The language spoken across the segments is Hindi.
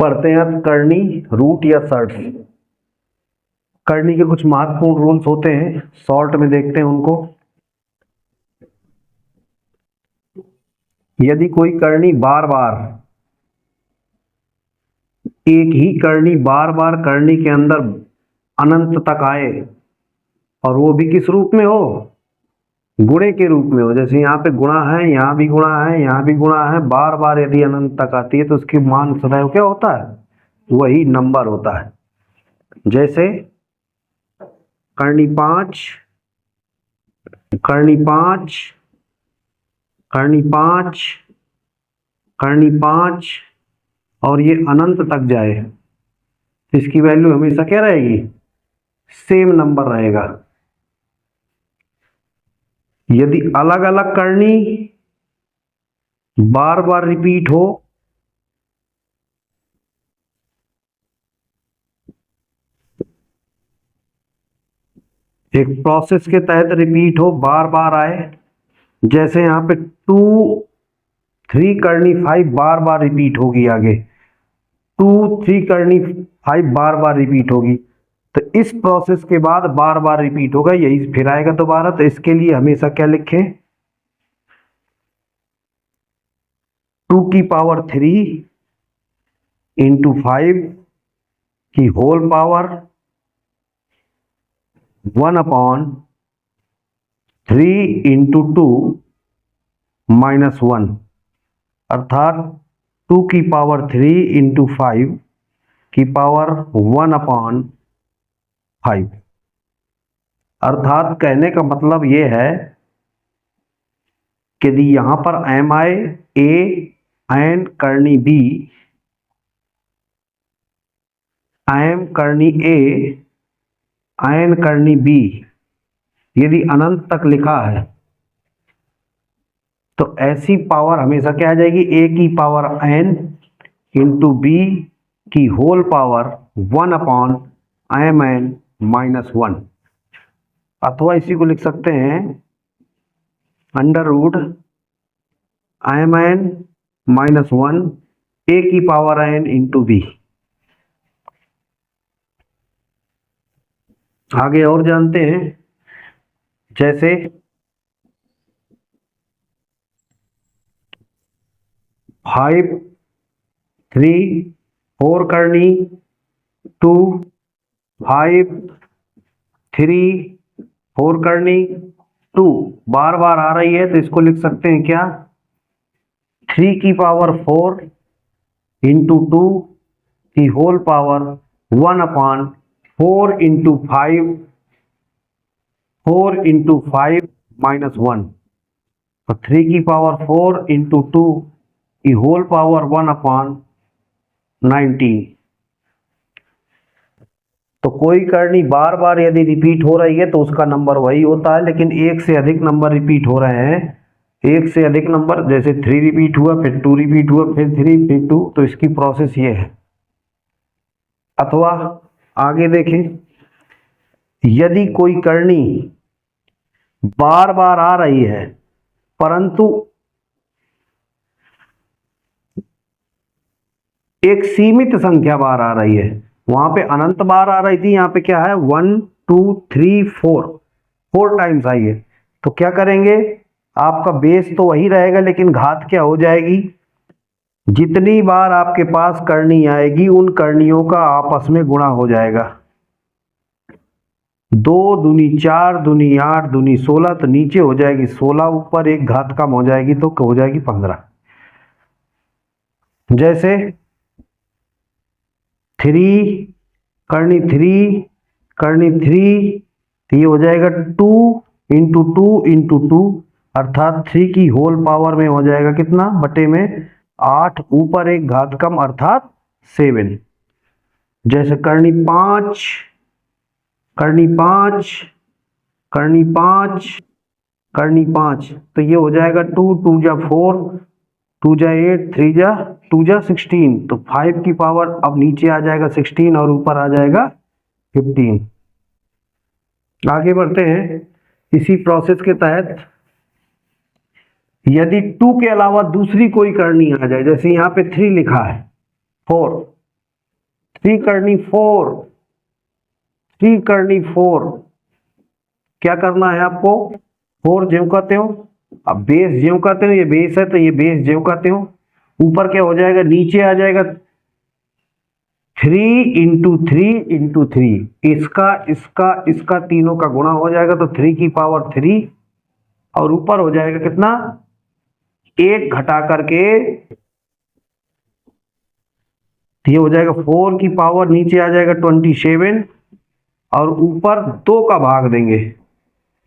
पढ़ते हैं करनी, रूट या सर्ट। करनी के कुछ महत्वपूर्ण रूल्स होते हैं, शॉर्ट में देखते हैं उनको। यदि कोई करनी बार बार, एक ही करनी बार बार करनी के अंदर अनंत तक आए और वो भी किस रूप में हो, गुणे के रूप में हो, जैसे यहाँ पे गुणा है, यहाँ भी गुणा है, यहाँ भी गुणा है, बार बार यदि अनंत तक आती है तो उसकी मान सदैव क्या होता है, वही नंबर होता है। जैसे करनी 5, करनी 5, करनी 5, करनी 5 और ये अनंत तक जाए, इसकी वैल्यू हमेशा क्या रहेगी, सेम नंबर रहेगा। यदि अलग अलग करनी बार बार रिपीट हो, एक प्रोसेस के तहत रिपीट हो, बार बार आए, जैसे यहाँ पे 2, 3 करनी 5 बार बार रिपीट होगी, आगे 2, 3 करनी 5 बार बार रिपीट होगी, तो इस प्रोसेस के बाद बार बार रिपीट होगा, यही फिर आएगा दोबारा। तो इसके लिए हमेशा क्या लिखें, 2 की पावर 3 इंटू 5 की होल पावर 1/3 इंटू 2 माइनस 1, अर्थात 2 की पावर 3 इंटू 5 की पावर 1/5। अर्थात कहने का मतलब ये है कि यदि यहां पर एम आई ए एन करनी बी, एम करनी ए एन करनी बी यदि अनंत तक लिखा है तो ऐसी पावर हमेशा क्या आ जाएगी, ए की पावर एन इंटू बी की होल पावर 1/m(n)-1, अथवा इसी को लिख सकते हैं √mn-1 ए की पावर n इंटू बी। आगे और जानते हैं, जैसे 5, 3, 4 करनी 2, 5, 3, 4 करनी 2 बार बार आ रही है, तो इसको लिख सकते हैं क्या, 3 की पावर 4 इंटू 2 की होल पावर 1/4 इंटू 5, 4 इंटू 5 माइनस 1, तो 3 की पावर 4 इंटू 2 की होल पावर 1/19। तो कोई करनी बार बार यदि रिपीट हो रही है तो उसका नंबर वही होता है, लेकिन एक से अधिक नंबर रिपीट हो रहे हैं, एक से अधिक नंबर, जैसे 3 रिपीट हुआ, फिर 2 रिपीट हुआ, फिर 3, फिर 2, तो इसकी प्रोसेस ये है। अथवा आगे देखें, यदि कोई करनी बार बार आ रही है परंतु एक सीमित संख्या बार आ रही है, वहां पे अनंत बार आ रही थी, यहाँ पे क्या है 1, 2, 3, 4 टाइम्स आई है, तो क्या करेंगे, आपका बेस तो वही रहेगा लेकिन घात क्या हो जाएगी, जितनी बार आपके पास करनी आएगी उन करनियों का आपस में गुणा हो जाएगा। 2 दूनी 4, दूनी 8, दूनी 16, तो नीचे हो जाएगी 16, ऊपर एक घात कम हो जाएगी तो हो जाएगी 15। जैसे 3 करनी 3 करनी 3, तो ये हो जाएगा 2 इंटू 2 इंटू 2, अर्थात 3 की होल पावर में हो जाएगा कितना, बटे में 8, ऊपर एक घात कम अर्थात 7। जैसे करनी 5 करनी 5 करनी 5 करनी 5, तो ये हो जाएगा 2, 2 जा 4, 2 जा 8, 3 जा 2 जा 16, तो 5 की पावर अब नीचे आ जाएगा 16 और ऊपर आ जाएगा 15। आगे बढ़ते हैं, इसी प्रोसेस के तहत यदि 2 के अलावा दूसरी कोई करनी आ जाए, जैसे यहाँ पे 3 लिखा है, 4, 3 करनी 4, 3 करनी 4, क्या करना है आपको, 4 ज्यों कहते हो, अब बेस ज्यों कहते हो, ये बेस है तो ये बेस ज्यों कहते हो, ऊपर क्या हो जाएगा, नीचे आ जाएगा 3 इंटू 3 इंटू 3, इसका इसका इसका तीनों का गुणा हो जाएगा तो 3 की पावर 3, और ऊपर हो जाएगा कितना, एक घटा करके ये हो जाएगा 4 की पावर, नीचे आ जाएगा 27, और ऊपर 2 का भाग देंगे,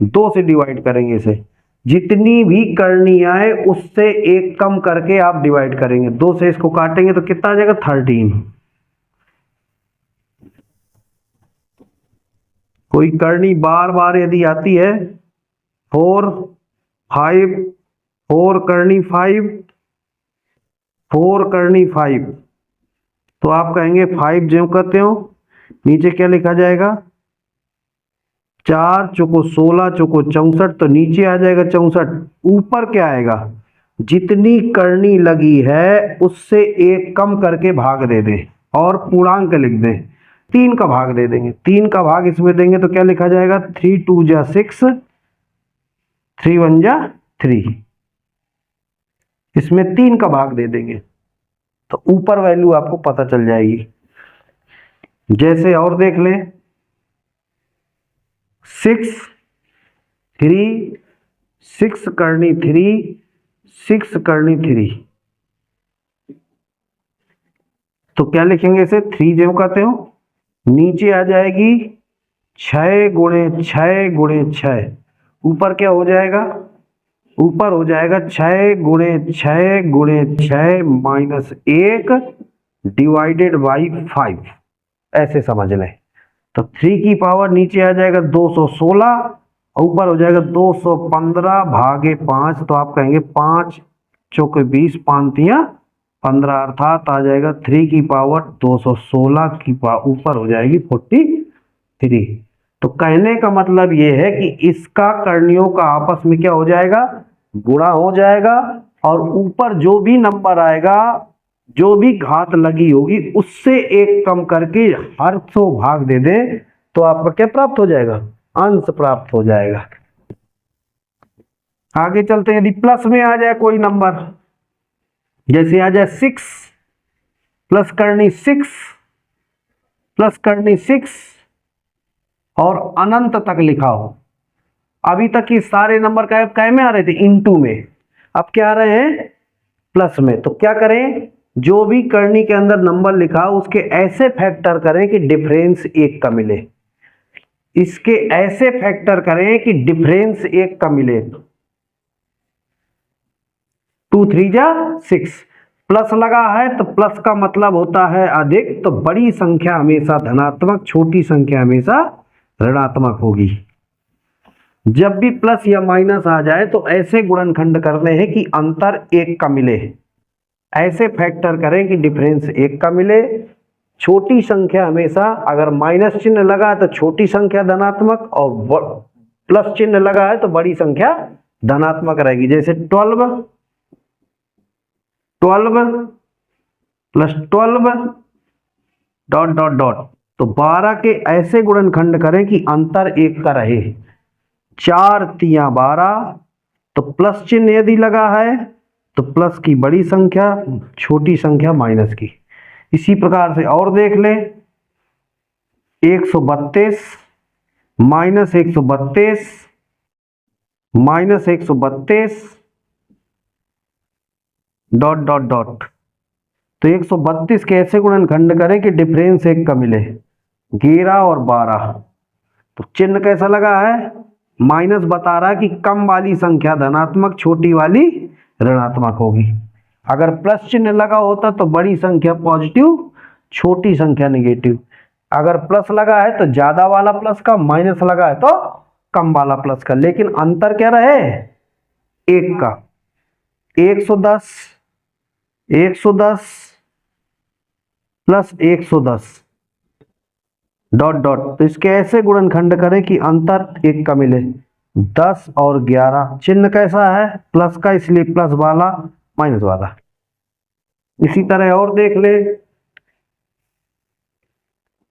2 से डिवाइड करेंगे इसे, जितनी भी करनी आए उससे एक कम करके आप डिवाइड करेंगे, 2 से इसको काटेंगे तो कितना आ जाएगा 13। कोई करनी बार बार यदि आती है 4 5, 4 करनी 5, 4 करनी 5, तो आप कहेंगे 5 ज्यों कहते हो, नीचे क्या लिखा जाएगा, 4 चौको 16 चौको 64, तो नीचे आ जाएगा 64, ऊपर क्या आएगा, जितनी करनी लगी है उससे एक कम करके भाग दे दें और पूर्णांक लिख दें, 3 का भाग दे देंगे, 3 का भाग इसमें देंगे तो क्या लिखा जाएगा, 3 2 जा 6, 3 1 जा 3, इसमें 3 का भाग दे देंगे तो ऊपर वैल्यू आपको पता चल जाएगी। जैसे और देख लें, 6 3, 6 करनी 3, 6 करनी 3, तो क्या लिखेंगे इसे, 3 जो कहते हो, नीचे आ जाएगी 6 गुणे 6 गुणे 6, ऊपर क्या हो जाएगा, ऊपर हो जाएगा 6 गुणे 6 गुणे 6 माइनस 1 डिवाइडेड बाई 5, ऐसे समझ लें। तो 3 की पावर नीचे आ जाएगा 216, ऊपर हो जाएगा 215 भागे 5, तो आप कहेंगे 5 चौके 20, 5 तिया 15, अर्थात आ जाएगा 3 की पावर 216 की पावर ऊपर हो जाएगी 43। तो कहने का मतलब ये है कि इसका करणियों का आपस में क्या हो जाएगा, गुणा हो जाएगा, और ऊपर जो भी नंबर आएगा, जो भी घात लगी होगी उससे एक कम करके हर 100 भाग दे दे तो आपका क्या प्राप्त हो जाएगा, अंश प्राप्त हो जाएगा। आगे चलते हैं, यदि प्लस में आ जाए कोई नंबर, जैसे आ जाए 6 प्लस करनी 6 प्लस करनी 6 और अनंत तक लिखा हो, अभी तक ये सारे नंबर काय में आ रहे थे, इनटू में, अब क्या आ रहे हैं प्लस में, तो क्या करें, जो भी करनी के अंदर नंबर लिखा उसके ऐसे फैक्टर करें कि डिफरेंस 1 का मिले, इसके ऐसे फैक्टर करें कि डिफरेंस 1 का मिले, 2 3 जा 6, प्लस लगा है तो प्लस का मतलब होता है अधिक, तो बड़ी संख्या हमेशा धनात्मक, छोटी संख्या हमेशा ऋणात्मक होगी। जब भी प्लस या माइनस आ जाए तो ऐसे गुणनखंड करने हैं कि अंतर 1 का मिले, ऐसे फैक्टर करें कि डिफरेंस 1 का मिले। छोटी संख्या हमेशा, अगर माइनस चिन्ह लगा है तो छोटी संख्या धनात्मक, और प्लस चिन्ह लगा है तो बड़ी संख्या धनात्मक रहेगी। जैसे 12 प्लस 12 डॉट डॉट डॉट, तो 12 के ऐसे गुणनखंड करें कि अंतर 1 का रहे, 4 तिया 12, तो प्लस चिन्ह यदि लगा है तो प्लस की बड़ी संख्या, छोटी संख्या माइनस की। इसी प्रकार से और देख लें, 132 minus 132 minus 132 dot dot dot, तो 132 के ऐसे गुणनखंड करें कि डिफरेंस 1 का मिले, 11 और 12, तो चिन्ह कैसा लगा है, माइनस बता रहा है कि कम वाली संख्या धनात्मक, छोटी वाली ऋणात्मक होगी। अगर प्लस चिन्ह लगा होता तो बड़ी संख्या पॉजिटिव, छोटी संख्या नेगेटिव। अगर प्लस लगा है तो ज्यादा वाला प्लस का, माइनस लगा है तो कम वाला प्लस का, लेकिन अंतर क्या रहे, 1 का। 110 प्लस 110 डॉट डॉट, तो इसके ऐसे गुणनखंड करें कि अंतर 1 का मिले, 10 और 11, चिन्ह कैसा है प्लस का, इसलिए प्लस वाला माइनस वाला। इसी तरह और देख ले,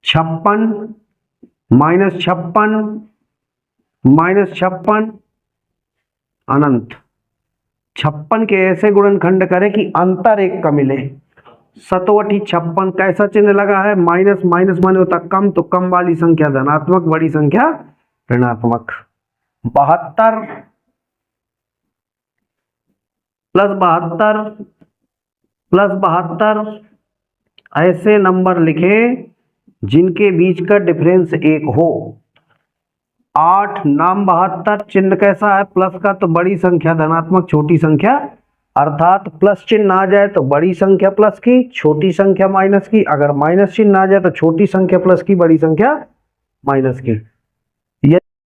56 -56 -56 अनंत। 56 के ऐसे गुणनखंड करें कि अंतर एक का मिले। 7 56 कैसा चिन्ह लगा है? माइनस माइनस माने होता कम, तो कम वाली संख्या धनात्मक, बड़ी संख्या ऋणात्मक। 72 + 72 + 72 ऐसे नंबर लिखे जिनके बीच का डिफरेंस 1 हो। 8 नाम 72 चिन्ह कैसा है? प्लस का, तो बड़ी संख्या धनात्मक, छोटी संख्या, अर्थात प्लस चिन्ह आ जाए तो बड़ी संख्या प्लस की, छोटी संख्या माइनस की, अगर माइनस चिन्ह आ जाए तो छोटी संख्या प्लस की, बड़ी संख्या माइनस की।